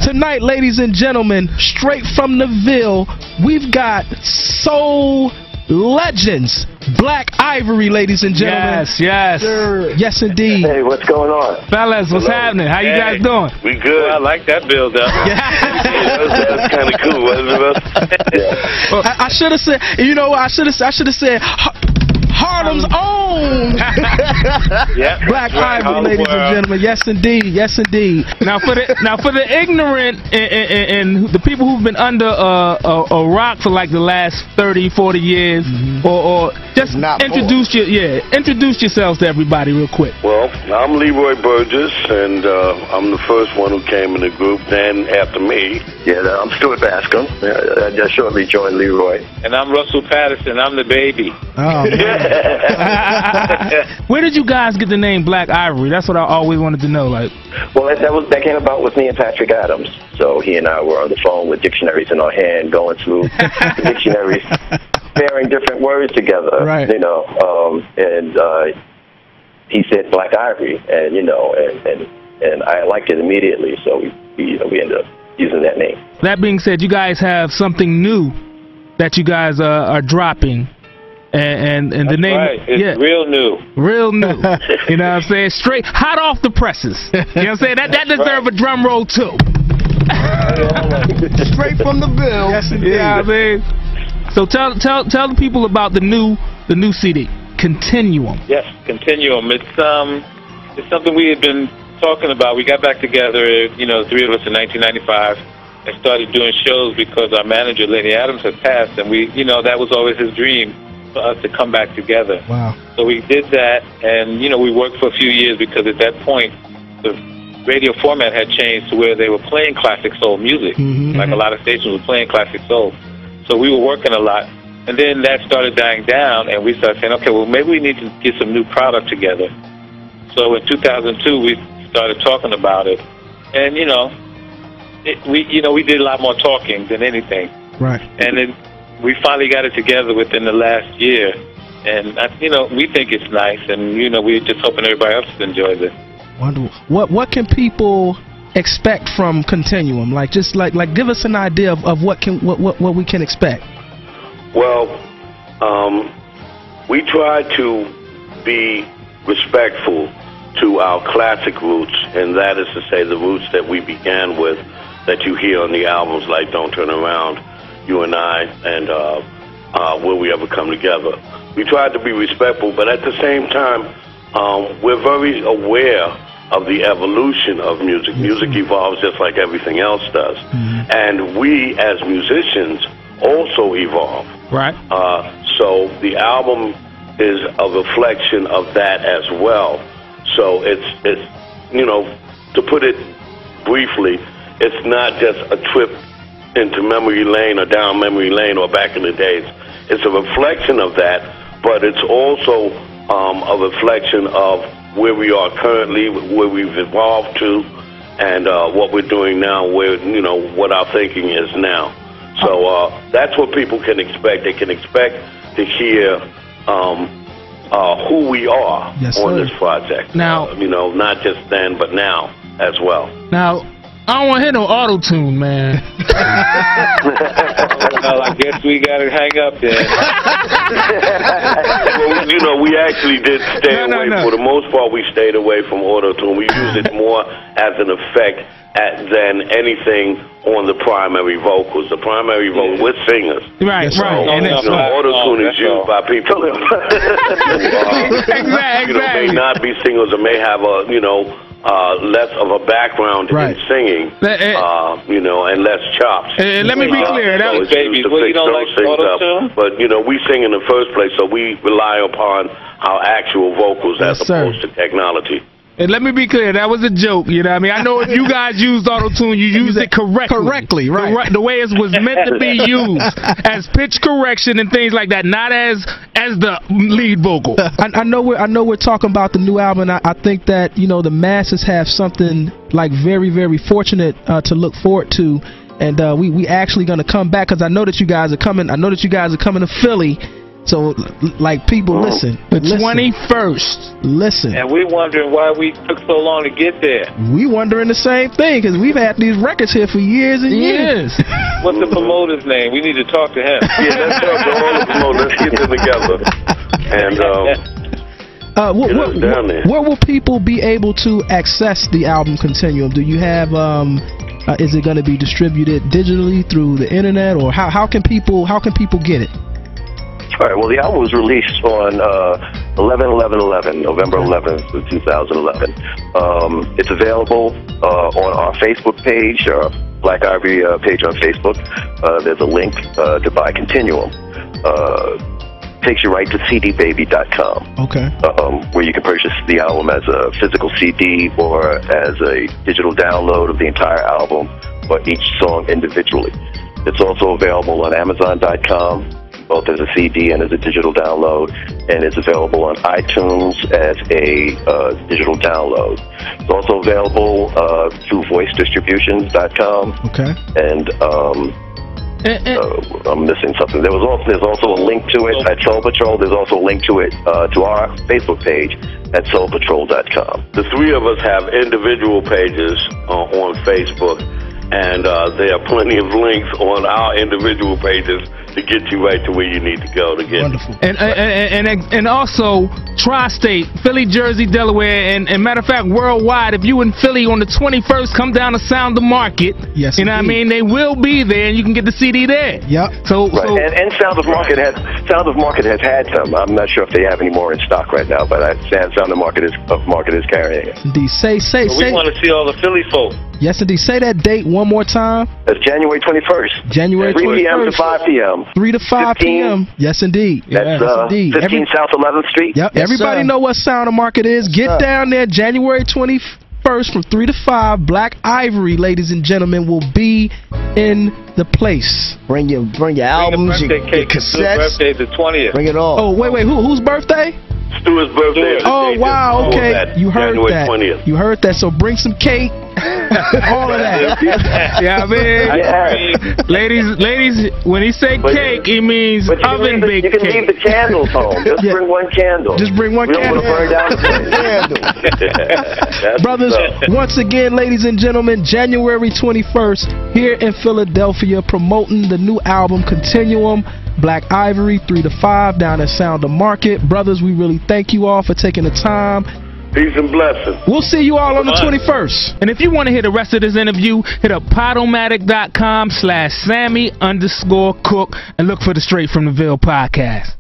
Tonight, ladies and gentlemen, straight from the Ville, we've got soul legends, Black Ivory, ladies and gentlemen. Yes. Yes, indeed. Hey, what's going on? Fellas, what's happening? How you guys doing? We good. Well, I like that build up. That's kind of cool, wasn't it? I should have said, you know what? I should have said Harlem's own Black Ivory, ladies and gentlemen. Yes, indeed. Yes, indeed. Now for the ignorant and the people who've been under a rock for like the last 30, 40 years, or just introduce yourselves to everybody real quick. Well, I'm Leroy Burgess, and I'm the first one who came in the group. Then after me, I'm Stuart Bascom. I just shortly joined Leroy. And I'm Russell Patterson. I'm the baby. Oh, where did you guys get the name Black Ivory? That's what I always wanted to know. Like, well, that came about with me and Patrick Adams. So he and I were on the phone with dictionaries in our hand, going through the dictionaries, pairing different words together. Right. You know, and he said Black Ivory, and you know, and I liked it immediately. So we ended up using that name. That being said, you guys have something new that you guys are dropping. And the name, right. It's real new. Real new. You know what I'm saying? Straight, hot off the presses. You know what I'm saying? That deserves a drum roll, too. Straight from the Ville. Yes, indeed. Yeah, I mean. So tell the people about the new CD, Continuum. Yes, Continuum. It's something we had been talking about. We got back together, you know, the three of us in 1995, and started doing shows because our manager, Lenny Adams, had passed, and we, you know, that was always his dream, for us to come back together. Wow. So we did that, and you know, we worked for a few years because at that point the radio format had changed to where they were playing classic soul music. Like a lot of stations were playing classic soul. So we were working a lot, and then that started dying down, and we started saying, okay, well, maybe we need to get some new product together. So in 2002 we started talking about it, and you know, we did a lot more talking than anything. Right. And then we finally got it together within the last year, and you know, we think it's nice, and you know, we're just hoping everybody else enjoys it. Wonderful. What can people expect from Continuum? Like, just like give us an idea of what we can expect. Well, we try to be respectful to our classic roots, and that is to say the roots that we began with, that you hear on the albums like Don't Turn Around, You and I, and Will We Ever Come Together. We tried to be respectful, but at the same time, we're very aware of the evolution of music. Music evolves just like everything else does. And we, as musicians, also evolve. Right. So the album is a reflection of that as well. So it's you know, to put it briefly, it's not just a trip into memory lane or down memory lane or back in the days. It's a reflection of that, but it's also a reflection of where we are currently, where we've evolved to, and what we're doing now, where, you know, what our thinking is now. So that's what people can expect. They can expect to hear who we are on this project. Now, you know, not just then, but now as well. Now, I don't want to hear no auto-tune, man. Well, I guess we got to hang up then. Well, you know, we actually did stay away. For the most part, we stayed away from auto-tune. We use it more as an effect than anything on the primary vocals. The primary vocals, we're singers. Right, so, right. And you know, auto-tune is used by people who exactly. You know, may not be singers or may have a, you know, less of a background in singing, you know, and less chops. And let me be clear, that was baby. Well, you don't like auto-tune? But you know, we sing in the first place, so we rely upon our actual vocals as opposed to technology. And let me be clear, that was a joke, you know what I mean? I know if you guys used auto-tune, you used it correctly. Right. The way it was meant to be used, as pitch correction and things like that, not as the lead vocal. I know we're talking about the new album. I think that, you know, the masses have something like very, very fortunate to look forward to. And we actually going to come back, because I know that you guys are coming. I know that you guys are coming to Philly So, like, people, listen. The 21st. Listen. And we wondering why we took so long to get there. We wondering the same thing, because we've had these records here for years and years. What's the promoter's name? We need to talk to him. Yeah, let's talk to all the promoters. Let's get them together. And where will people be able to access the album Continuum? Do you have is it going to be distributed digitally through the internet, or how can people get it? All right, well, the album was released on 11/11/11, November 11th of 2011. It's available on our Facebook page, our Black Ivory page on Facebook. There's a link to buy Continuum. Takes you right to cdbaby.com. Okay. Where you can purchase the album as a physical CD or as a digital download of the entire album, or each song individually. It's also available on Amazon.com, both as a CD and as a digital download, and it's available on iTunes as a digital download. It's also available through voicedistributions.com. Okay. And I'm missing something. There's also a link to it at Soul Patrol. There's also a link to it to our Facebook page at soulpatrol.com. The three of us have individual pages on Facebook, and there are plenty of links on our individual pages to get you right to where you need to go to get. Wonderful. And also tri-state, Philly, Jersey, Delaware, and matter of fact, worldwide. If you in Philly on the 21st, come down to Sound the Market. Yes, you know what I mean? They will be there, and you can get the CD there. Yep. So and Sound of Market has had some. I'm not sure if they have any more in stock right now, but Sound of Market is carrying it. Indeed. Say. We want to see all the Philly folks. Yes, indeed. Say that date one more time. That's January 21st. January 21st. 3 p.m. to 5 p.m. 3 to 5 p.m. Yes, indeed. That's 15 South 11th Street. Yep. Everybody know what Sound of Market is. Get down there January 21st from 3 to 5. Black Ivory, ladies and gentlemen, will be in the place. Bring your albums, your cassettes. Birthday the 20th. Bring it all. Oh, wait. Whose birthday? Stuart's birthday. Oh, wow. Okay. You heard January that. 20th. You heard that. So bring some cake. All of that. yeah, I mean, ladies, when he say cake, he means oven baked cake. You can leave the candles home. Just bring one candle. Just bring one candle. We don't want to burn down the candle. Brothers, once again, ladies and gentlemen, January 21st here in Philadelphia, promoting the new album Continuum. Black Ivory, 3 to 5 down at Sound of Market. Brothers, we really thank you all for taking the time. Peace and blessings. We'll see you all on the 21st. And if you want to hear the rest of this interview, hit up Podomatic.com/Sammy_Cook and look for the Straight from the Ville podcast.